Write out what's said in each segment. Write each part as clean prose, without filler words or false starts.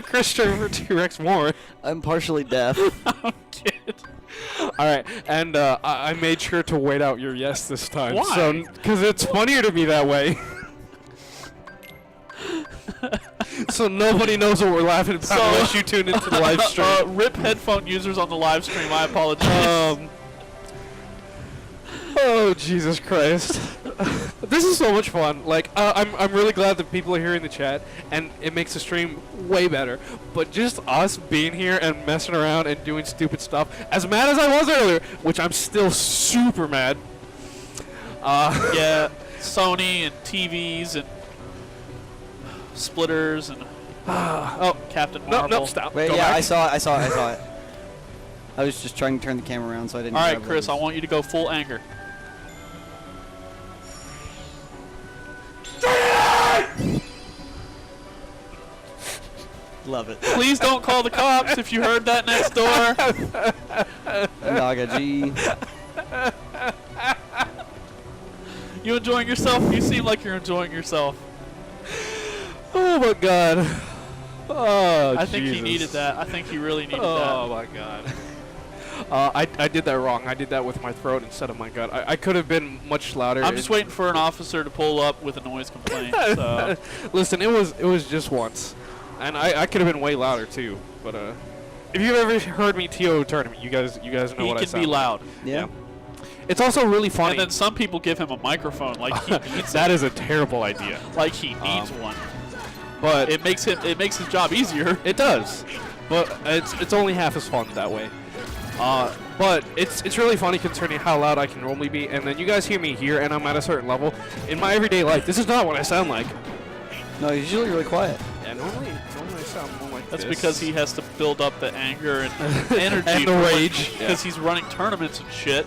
Chris Trevor T-Rex Moore. I'm partially deaf. I'm kidding. All right, and I made sure to wait out your yes this time. Why? So, because it's funnier to me that way. So nobody knows what we're laughing about unless you tune into the live stream. Rip headphone users on the live stream. I apologize. Oh Jesus Christ! This is so much fun. Like I'm really glad that people are here in the chat, and it makes the stream way better. But just us being here and messing around and doing stupid stuff, as mad as I was earlier, which I'm still super mad. Yeah, Sony and TVs and splitters and Captain Marvel. No, stop. Wait, Go yeah, back. I saw it. I was just trying to turn the camera around so I didn't. All right, grab Chris, I those. want you to go full anger. Love it. Please don't call the cops if you heard that next door. Naga G. You enjoying yourself? You seem like you're enjoying yourself. Oh my God. Oh, I think he Jesus. needed that. I think he really needed Oh that. my God. I did that wrong. I did that with my throat instead of my gut. I could have been much louder. I'm just waiting for an officer to pull up with a noise complaint. So. Listen, it was just once, and I could have been way louder too. But if you've ever heard me TO tournament, you guys know He what I can sound be like. loud. Yeah. It's also really funny. And then some people give him a microphone like he needs that is a terrible idea. like he needs one. But It makes his job easier. it does. But it's only half as fun that way. But it's really funny concerning how loud I can normally be, and then you guys hear me here, and I'm at a certain level. In my everyday life, this is not what I sound like. No, he's usually really quiet. Yeah, normally I sound more like That's this. because he has to build up the anger and energy And the rage. because he's running tournaments and shit.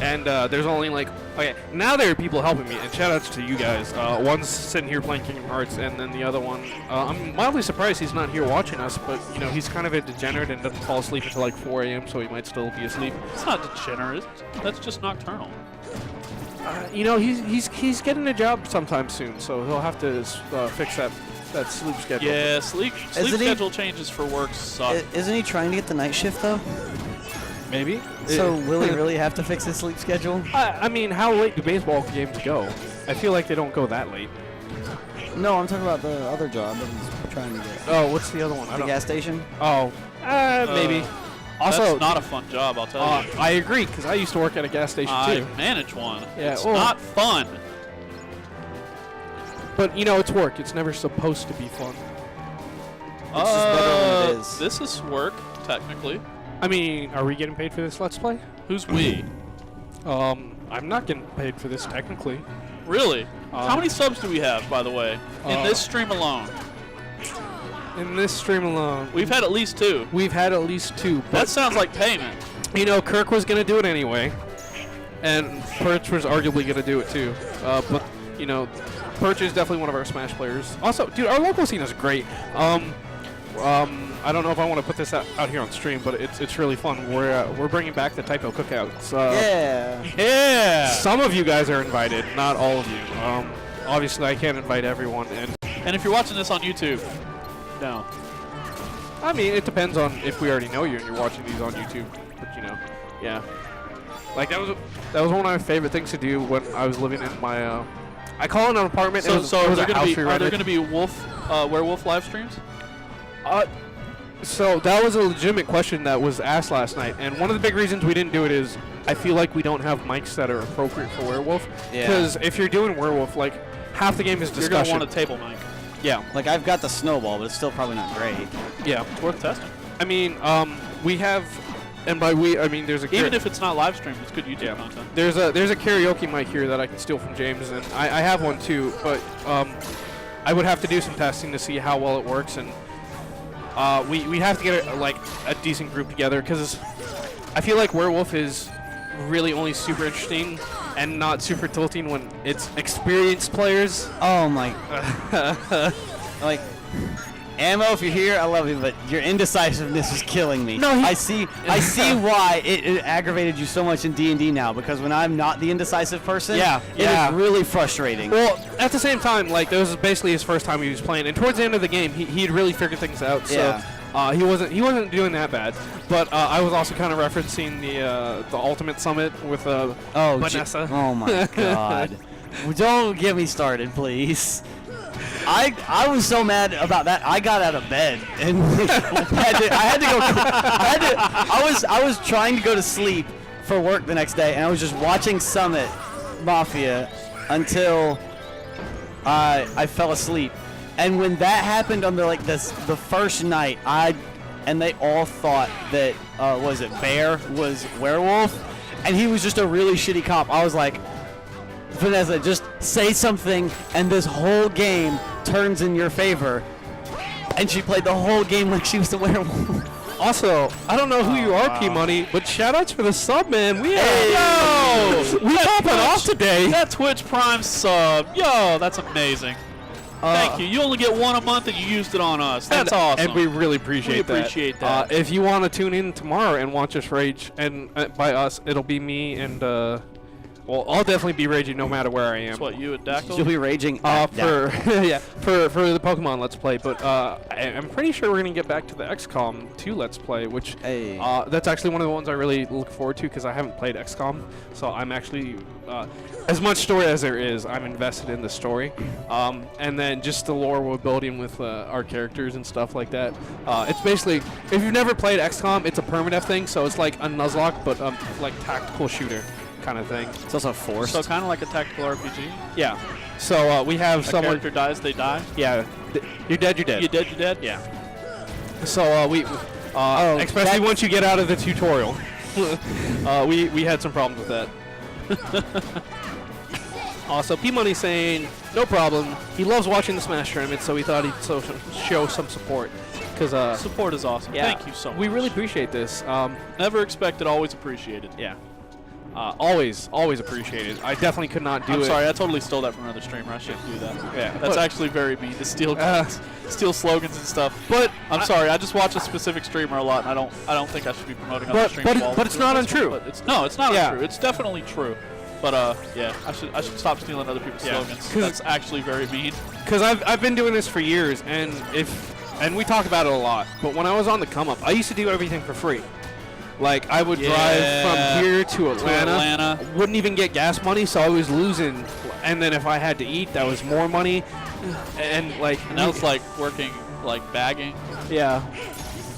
And there's only like, okay, now there are people helping me, and shout outs to you guys. One's sitting here playing Kingdom Hearts, and then the other one, I'm mildly surprised he's not here watching us, but you know, he's kind of a degenerate and doesn't fall asleep until like 4 a.m., so he might still be asleep. It's not degenerate. That's just nocturnal. You know, he's getting a job sometime soon, so he'll have to fix that sleep schedule. Yeah, sleep Isn't he- schedule changes for work suck. Isn't he trying to get the night shift though? Maybe. So will he really have to fix his sleep schedule? I mean, how late do baseball games go? I feel like they don't go that late. No, I'm talking about the other job that he's trying to get. Oh, what's the other one? I The don't. gas station? Oh, maybe. That's Also, not a fun job, I'll tell you. I agree, because I used to work at a gas station I too. manage one. Yeah, It's well- not fun. But you know, it's work. It's never supposed to be fun. It's just better when it is. This is work, technically. I mean, are we getting paid for this Let's Play? Who's we? I'm not getting paid for this technically. Really? How many subs do we have, by the way, in uh, this stream alone? In this stream alone, We've had at least 2. we've had at least 2. That But sounds like payment. you know, Kirk was gonna do it anyway, and Perch was arguably gonna do it too. But you know, Perch is definitely one of our Smash players. Also, dude, our local scene is great. I don't know if I want to put this out here on stream, but it's really fun. We're bringing back the Typo Cookouts. Yeah. Yeah. Some of you guys are invited, not all of you. Obviously, I can't invite everyone, and And if you're watching this on YouTube, no. I mean, it depends on if we already know you and you're watching these on YouTube. But you know, yeah. Like that was one of my favorite things to do when I was living in my. I call it an apartment. So, it was are a there house we going rented. to be werewolf live streams? So that was a legitimate question that was asked last night, and one of the big reasons we didn't do it is I feel like we don't have mics that are appropriate for werewolf. Yeah. Because if you're doing werewolf, like half the game is You're discussion. going to want a table mic. Yeah, Like I've got the snowball, but it's still probably not great. yeah. It's worth testing. I mean, we have, and by we I mean there's a Even if it's not live streamed, it's good YouTube Yeah. content. There's a karaoke mic here that I can steal from James, and I have one too, but I would have to do some testing to see how well it works, and we have to get a decent group together, because I feel like werewolf is really only super interesting and not super tilting when it's experienced players. Oh my. Like, Ammo, if you're here, I love you, but your indecisiveness is killing me. No, I see why it aggravated you so much in D&D now, because when I'm not the indecisive person, Yeah, it yeah. is really frustrating. Well, at the same time, like, that was basically his first time he was playing, and towards the end of the game, he had really figured things out. So he wasn't doing that bad. But I was also kind of referencing the Ultimate Summit with Vanessa. Oh my god. Don't get me started, please. I was so mad about that. I got out of bed and I was trying to go to sleep for work the next day, and I was just watching Summit Mafia until I fell asleep. And when that happened on the first night, and they all thought that was it Bear was werewolf, and he was just a really shitty cop. I was like, Vanessa, just say something, and this whole game turns in your favor. And she played the whole game like she was the werewolf. Also, I don't know who you are, P-Money, but shout-outs for the sub, man. We popping off today. That Twitch Prime sub. Yo, that's amazing. Thank you. You only get one a month, and you used it on us. That's awesome. And we really appreciate that. If you want to tune in tomorrow and watch us rage, and by us, it'll be me and well, I'll definitely be raging no matter where I am. That's what, you and Dactyl? You'll be raging for the Pokemon Let's Play, but I'm pretty sure we're gonna get back to the XCOM 2 Let's Play, which that's actually one of the ones I really look forward to because I haven't played XCOM, so I'm actually as much story as there is, I'm invested in the story, and then just the lore we're building with our characters and stuff like that. It's basically, if you've never played XCOM, it's a permadeath thing, so it's like a Nuzlocke, but like tactical shooter kind of thing. It's also forced. So kind of like a tactical RPG. Yeah. So we have A someone. character dies, they die. Yeah. You're dead. You're dead. You dead, you dead. Yeah. So especially once you get out of the tutorial, we had some problems with that. Also, P-Money saying no problem. He loves watching the Smash tournament, so we thought he'd show some support. Because support is awesome. Yeah, Thank you so much. We really appreciate this. Never expected, always appreciated. Yeah. Always appreciated. I definitely could not do it. I'm sorry, I totally stole that from another streamer. I shouldn't do that. Yeah, that's actually very mean to steal slogans and stuff. But I'm sorry, I just watch a specific streamer a lot, and I don't think I should be promoting other streamers. But it's not untrue. But it's not untrue. It's definitely true. But yeah, I should stop stealing other people's slogans. That's actually very mean. Because I've been doing this for years, and we talk about it a lot. But when I was on the come up, I used to do everything for free. Like, I would drive from here to Atlanta, wouldn't even get gas money, so I was losing. And then if I had to eat, that was more money. And that was like working, like bagging. Yeah.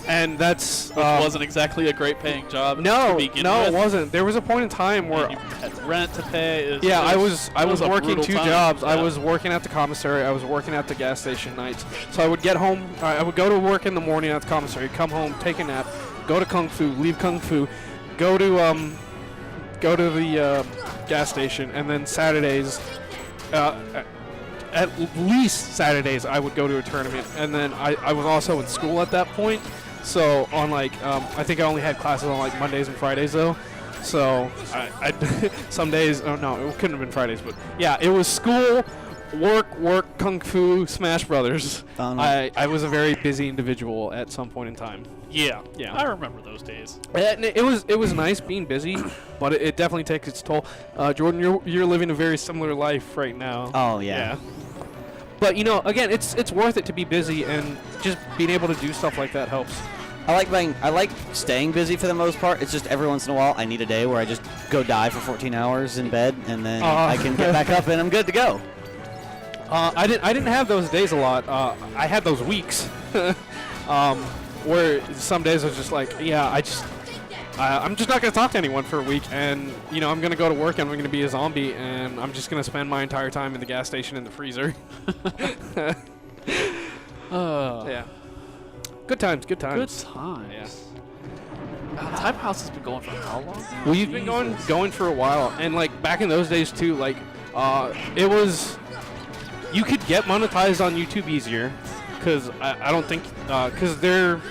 And that's... Which wasn't exactly a great paying job. No, it wasn't. There was a point in time where... You had rent to pay. I was working two jobs. Yeah. I was working at the commissary. I was working at the gas station nights. So I would get home. I would go to work in the morning at the commissary, come home, take a nap, go to Kung Fu, leave Kung Fu, go to the gas station, and then Saturdays, at least Saturdays, I would go to a tournament. And then I was also in school at that point, so on I think I only had classes on Mondays and Fridays though. So I some days, oh no, it couldn't have been Fridays, but yeah, it was school, work, Kung Fu, Smash Brothers. I was a very busy individual at some point in time. Yeah. I remember those days. It was nice being busy, but it definitely takes its toll. Jordan, you're living a very similar life right now. Oh yeah. But again, it's worth it to be busy, and just being able to do stuff like that helps. I like staying busy for the most part. It's just every once in a while I need a day where I just go die for 14 hours in bed, and then I can get back up and I'm good to go. I didn't have those days a lot. I had those weeks where some days I was just like, I'm just not going to talk to anyone for a week, and I'm going to go to work and I'm going to be a zombie, and I'm just going to spend my entire time in the gas station in the freezer. Yeah. Good times. Good times. Yeah. Type House has been going for how long now? Well, you've been going for a while, and back in those days too, it was, you could get monetized on YouTube easier, because I don't think, because their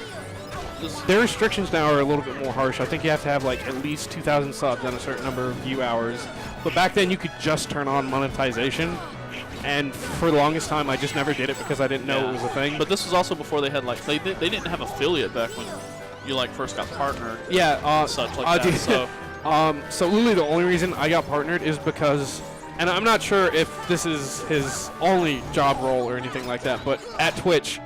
restrictions now are a little bit more harsh. I think you have to have at least 2,000 subs and a certain number of view hours. But back then you could just turn on monetization, And for the longest time, I just never did it because I didn't know it was a thing. But this was also before they had like they didn't have affiliate back when you like first got partnered. yeah, Such like that. dude, So so literally the only reason I got partnered is because, and I'm not sure if this is his only job role or anything like that, but at Twitch,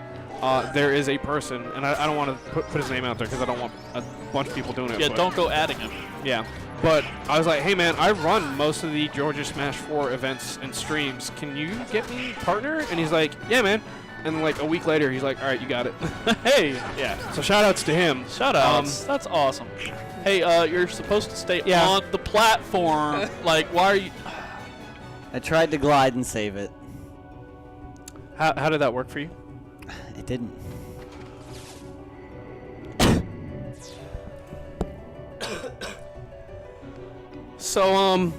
there is a person, and I don't want to put his name out there because I don't want a bunch of people doing it. yeah, but- don't go adding him. Yeah, but I was like, hey man, I run most of the Georgia Smash 4 events and streams. Can you get me partner? And he's like, yeah man. And like a week later, he's like, all right, you got it. Hey, Yeah. So shout outs to him. shout outs. That's awesome. Hey, you're supposed to stay Yeah. on the platform. Like, why are you? I tried to glide and save it. How did that work for you? It didn't. So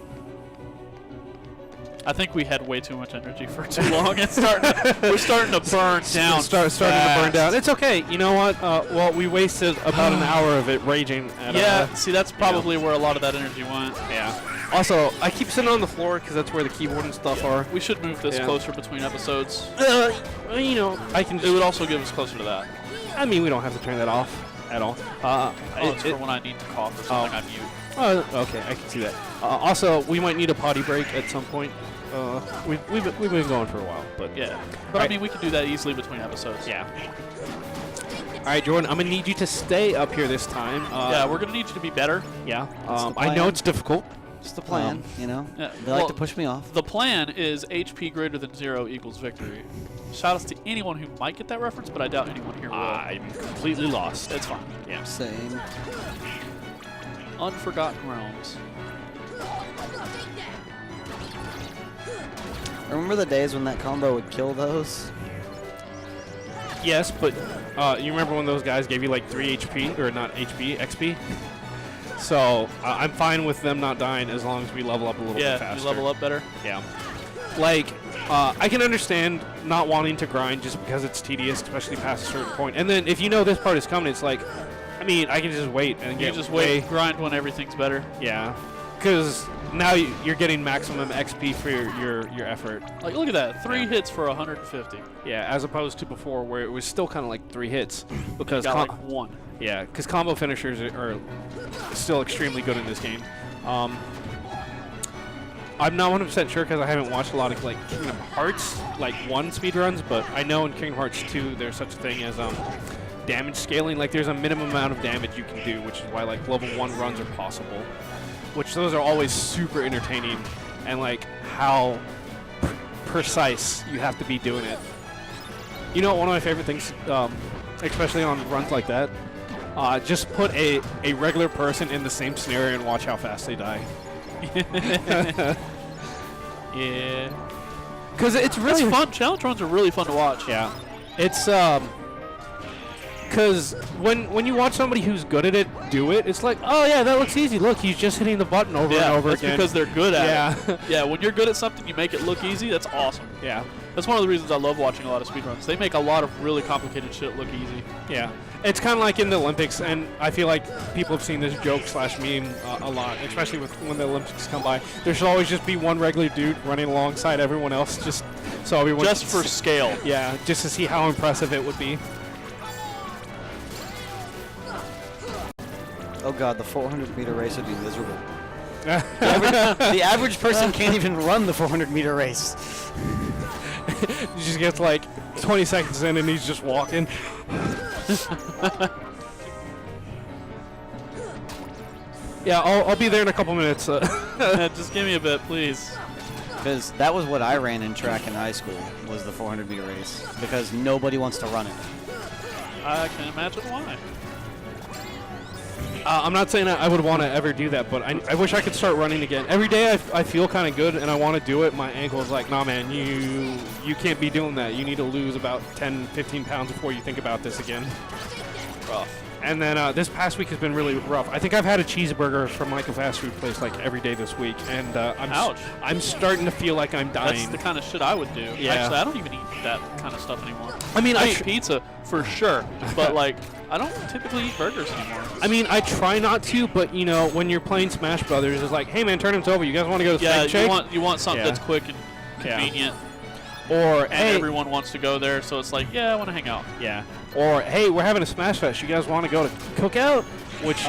I think we had way too much energy for too long. We're starting to burn down. starting to burn fast. down. It's okay. You know what? Well, we wasted about an hour of it raging. At, Yeah, see, that's probably where a lot of that energy went. Yeah. Also, I keep sitting on the floor because that's where the keyboard and stuff are. We should move this Yeah. closer between episodes. You know, I can. It would also give us closer to that. I mean, we don't have to turn that off at all. Oh, it's for when I need to cough or something. I mute. Okay, I can see that. Also, we might need a potty break at some point. We've been going for a while, but Yeah, but Right. I mean, we could do that easily between episodes. yeah. All right, Jordan, I'm gonna need you to stay up here this time. Yeah, we're gonna need you to be better. Yeah. the I know plan. it's difficult. It's the plan, you know? Yeah, They like well, to push me off. The plan is HP greater than 0 equals victory. Shout outs to anyone who might get that reference, but I doubt anyone here will. I'm completely lost. It's fine. Yeah. Same. Unforgotten Realms. Remember the days when that combo would kill those? Yes, but you remember when those guys gave you like 3 HP or not HP, XP? So I'm fine with them not dying as long as we level up a little bit Yeah, faster. you level up better. Yeah. Like, I can understand not wanting to grind just because it's tedious, especially past a certain point. And then if you know this part is coming, it's like, I mean, I can just wait and You get just way, wait, grind when everything's better. Yeah. Because now you're getting maximum XP for your effort. Like, look at that, 3 Yeah. hits for 150. Yeah, as opposed to before where it was still kind of like 3 hits. Because You got like 1. yeah, because combo finishers are still extremely good in this game. I'm not 100% sure because I haven't watched a lot of like Kingdom Hearts like 1 speedruns, but I know in Kingdom Hearts 2 there's such a thing as damage scaling. Like there's a minimum amount of damage you can do, which is why like level 1 runs are possible. Which those are always super entertaining, and like how precise you have to be doing it. You know, one of my favorite things, especially on runs like that, just put a regular person in the same scenario and watch how fast they die. Yeah. Because it's really It's fun. Challenge runs are really fun to watch. Yeah, it's because when you watch somebody who's good at it do it, it's like, oh yeah, that looks easy. Look, he's just hitting the button over and over that's again. because they're good at Yeah. it. Yeah, when you're good at something, you make it look easy. That's awesome. yeah, That's one of the reasons I love watching a lot of speedruns. They make a lot of really complicated shit look easy. yeah. It's kind of like in the Olympics, and I feel like people have seen this joke / meme a lot, especially with when the Olympics come by. There should always just be one regular dude running alongside everyone else, just so everyone Just can for scale. yeah, just to see how impressive it would be. Oh god, the 400-meter race would be miserable. The average person can't even run the 400-meter race. He just gets like 20 seconds in and he's just walking. Yeah, I'll be there in a couple minutes. Just give me a bit, please. Because that was what I ran in track in high school, was the 400-meter race. Because nobody wants to run it. I can imagine why. I'm not saying I would want to ever do that, but I wish I could start running again. Every day I feel kind of good and I want to do it. My ankle is like, nah, man, you can't be doing that. You need to lose about 10, 15 pounds before you think about this again. Rough. And then this past week has been really rough. I think I've had a cheeseburger from like a fast food place like every day this week, and Ouch. I'm starting to feel like I'm dying. That's the kind of shit I would do. Yeah. Actually, I don't even eat that kind of stuff anymore. I mean, I I eat pizza for sure, but like I don't typically eat burgers anymore. I mean, I try not to, but you know, when you're playing Smash Brothers, it's like, hey man, turn this over. You guys want to go to Yeah, Steak and Shake? you want something Yeah. that's quick and Yeah. convenient. Or and hey, everyone wants to go there, so it's like, yeah, I want to hang out. yeah. Or hey, we're having a Smash Fest. You guys want to go to Cookout? Which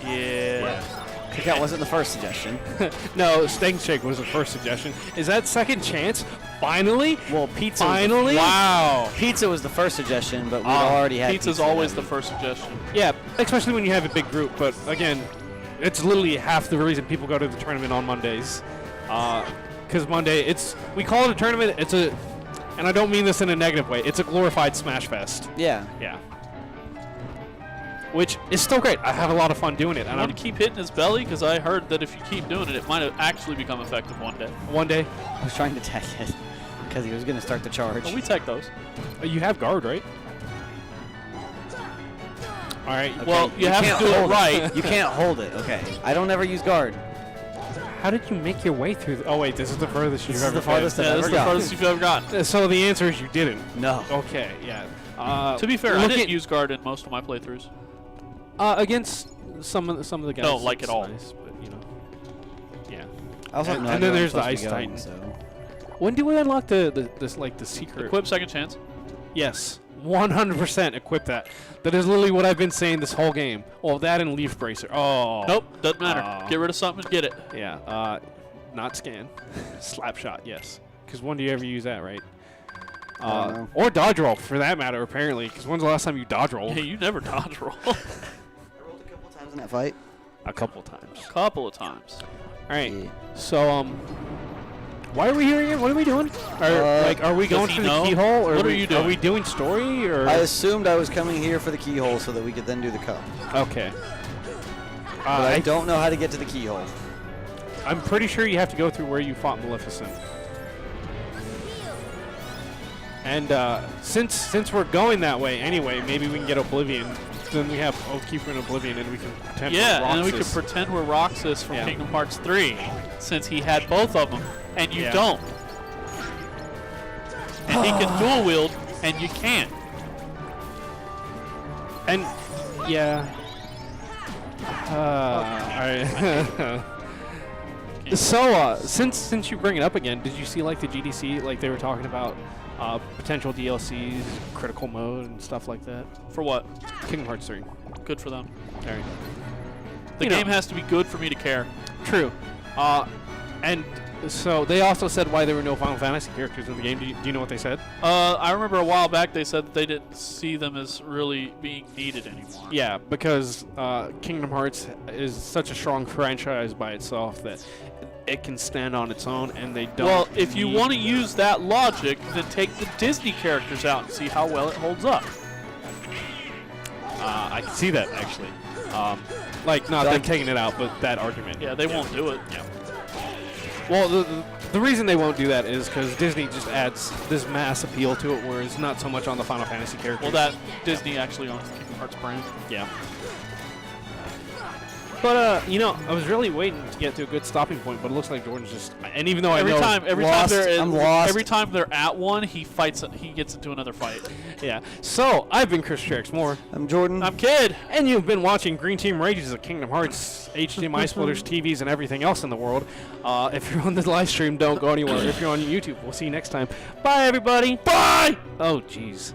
Yeah. Cookout wasn't the first suggestion. no, Steak Shake was the first suggestion. Is that second chance? Finally? Well, pizza. Finally? Wow. Pizza was the first suggestion, but we already had Pizza's pizza always that the first suggestion. Yeah, especially when you have a big group. But again, it's literally half the reason people go to the tournament on Mondays. Because Monday, we call it a tournament. And I don't mean this in a negative way. It's a glorified Smash Fest. week. Yeah. Yeah. Which is still great. I have a lot of fun doing it. I And want to keep hitting his belly because I heard that if you keep doing it, it might actually become effective one day. one day, I was trying to tech it because he was going to start the charge. But we tech those. you have guard, right? All right. Okay, Well, you have can't to do it hold right. You can't hold it. Okay. I don't ever use guard. How did you make your way through? Oh wait, this is the furthest you've This is ever the farthest been. I've Yeah, this ever is the got. furthest you've ever gotten. So the answer is you didn't. No. Okay. Yeah. To be fair, I look didn't at- use guard in most of my playthroughs. against some of the guys. Don't like it's it all. Nice, but you know. Yeah. I also have And- no and idea then where there's I'm the supposed to be Ice going, Titan. so. When do we unlock the secret? Equip second chance. Yes. 100% equip that. That is literally what I've been saying this whole game. Well, that and Leaf Bracer. Oh. Nope, doesn't matter. Oh. Get rid of something and get it. Yeah. Not scan. Slap shot. Yes. Because when do you ever use that, right? I don't know. Or dodge roll, for that matter, apparently. Because when's the last time you dodge rolled? Hey, you never dodge roll. I rolled a couple times in that fight. A couple times. Couple of times. All right. Yeah. So, why are we here again? What are we doing? Are we going he for the know? keyhole? Or What are you doing? Are we doing story or? I assumed I was coming here for the keyhole so that we could then do the cup. Okay. But I don't know how to get to the keyhole. I'm pretty sure you have to go through where you fought Maleficent. And since we're going that way anyway, maybe we can get Oblivion. Then we have Oathkeeper and Oblivion, and we can pretend. Yeah, we're and then we could Roxas. pretend we're Roxas from Yeah. Kingdom Hearts 3, since he had both of them, and you Yeah. don't. And he can dual wield, and you can't. And yeah. All right. So since you bring it up again, did you see like the GDC, like they were talking about potential DLCs, critical mode, and stuff like that? For what? Kingdom Hearts 3. Good for them. All right. The You know. game has to be good for me to care. True. And so they also said why there were no Final Fantasy characters in the game. Do you know what they said? I remember a while back they said that they didn't see them as really being needed anymore. Yeah, because Kingdom Hearts is such a strong franchise by itself that it can stand on its own, and they don't. Well, if you need- want to use that logic, then take the Disney characters out and see how well it holds up. I can see that actually. Like not them taking it out, but that argument. Yeah, they won't do it. Yeah. Well, the reason they won't do that is because Disney just adds this mass appeal to it, whereas not so much on the Final Fantasy characters. Well, that Disney actually owns the Kingdom Hearts brand. Yeah. But you know, I was really waiting to get to a good stopping point, but it looks like Jordan's just. And even though Every I know, time lost. I'm lost. every time they're at one, he gets into another fight. yeah. So I've been Chris Moore, I'm Jordan. I'm Kid. and you've been watching Green Team Rages of Kingdom Hearts, HDMI splitters, TVs, and everything else in the world. If you're on the live stream, don't go anywhere. If you're on YouTube, we'll see you next time. Bye, everybody. Bye. Oh, jeez.